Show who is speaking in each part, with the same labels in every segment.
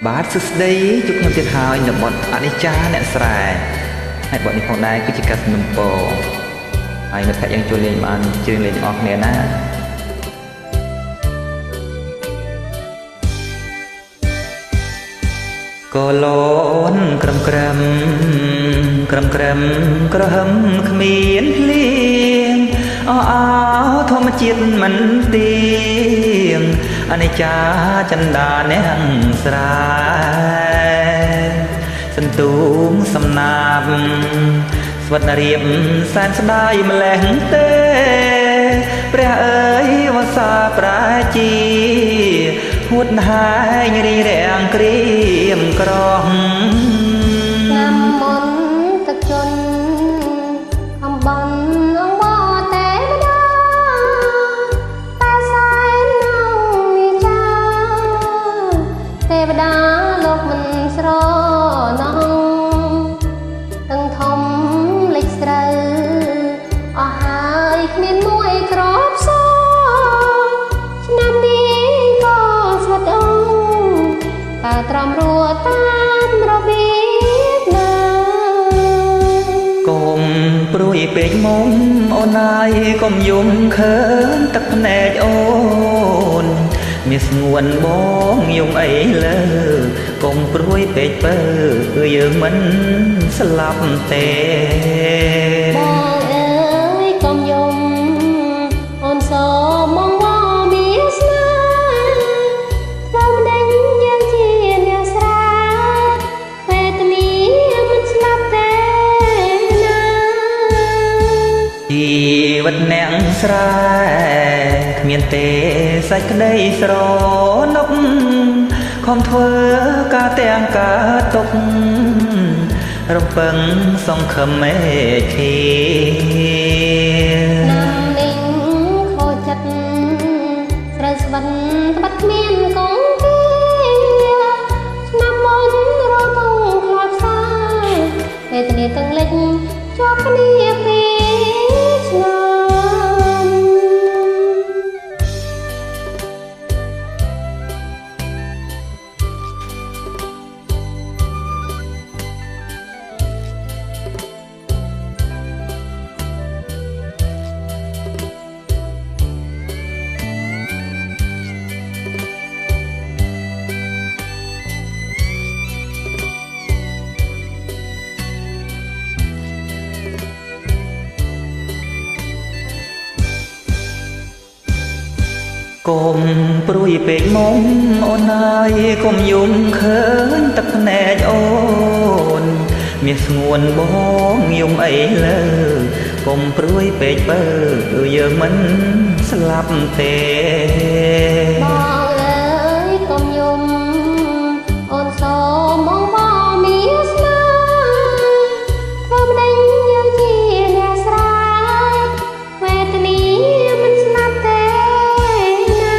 Speaker 1: បាទសួស្តីជួបខ្ញុំទៀតហើយនៅបទអនិច្ចាអ្នកស្រែហើយបទនេះផងដែរគឺជាការសំណូមពរហើយមិត្តភក្តិយើងចូលលេងបានជឿលេងអស់គ្នាណាក៏លនក្រំក្រំក្រហឹមគ្មានភ្លៀងអោធម្មជាតិមិនទៀងអនិច្ចាចន្ទាអ្នកស្រែសន្ទូងសំណាបស្វិតរៀបសែនស្ដាយម្លេះទេព្រះអើយវសាប្រាជាហួតហាយរីរាំងក្រៀមក្រំ
Speaker 2: ណាំមុនទឹកជន់អំបន់អងបតែម្ដងតែសែននងមានចាទេវតាលោកមិនស្រណងទាំងធំលេចស្រូវអស់ហើយគ្មានមួយក្របសឆ្នាំនេះក៏ស្វិតអូតើត្រំរួតាមរបៀបណា
Speaker 1: កុំព្រួយពេកមុំអូនណាយកុំយំខើនទឹកភ្នែកអូនមានស្ងួនបងយំអីលើកុំព្រួយពេកបើយើងមិនស្លាប់ទេ
Speaker 2: បងអើយកុំយំអូនសូមមកវមានស្នេហ៍ធ្វើម្ដេចយើងជាអ្នកស្រែវេទនាមិនស្លាប់ទេណា
Speaker 1: ជីវិតអ្នកស្រែគ្មានទេសាច់ក្តីស្រណុកខំធ្វើការទាំងការទុករំពឹងសង្ឃឹមមេឃី
Speaker 2: ណាំនេះខូចចិត្តស្រើស្វិនត្បិតគ្មានកងពីឆ្នាំមុនរកទុំខ្លោចផ្សាវេទនាទាំងលិចជាប់គ្នាពីឆ្នាំ
Speaker 1: កុំព្រួយពេកមុំអូនហើយកុំយំខើនទឹកភ្នែកអូនមានស្ងួនបងយំអីលើកុំព្រួយពេកបើយើងមិនស្លាប់ទេ
Speaker 2: បងអើយកុំយំអូនសូមមកបងមានស្នេហ៍ធ្វើម្ដេចយើងជាអ្នកស្រែវេទនាមិនស្លាប់ទេណា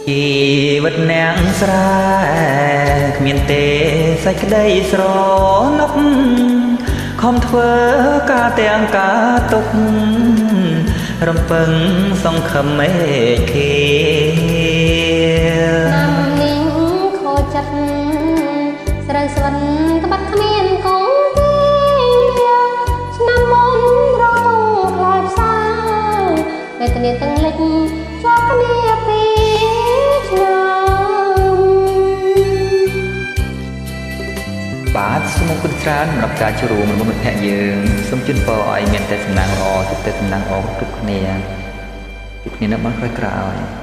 Speaker 1: ជីវិតអ្នកស្រែគ្មានទេសាច់ក្តីស្រណុកខំធ្វើការទាំងការទុករំពឹងសង្ឃឹមមេឃី
Speaker 2: ណាំនេះខូចចិត្តស្រូវស្វិនត្បិតគ្មានកងពីឆ្នាំមុនរកទុំខ្លោចផ្សាវេទនាទាំងលិចជាប់គ្នាពីឆ្នាំ
Speaker 1: បាទសូមអរគុណច្រើនសម្រាប់ការចូលរួមរបស់មិត្តភក្តិយើងសូមជូនពរឲ្យមានតែសំណាងល្អជួបតែសំណាងល្អគ្រប់គ្នាជួបគ្នានៅបានក្រោយៗ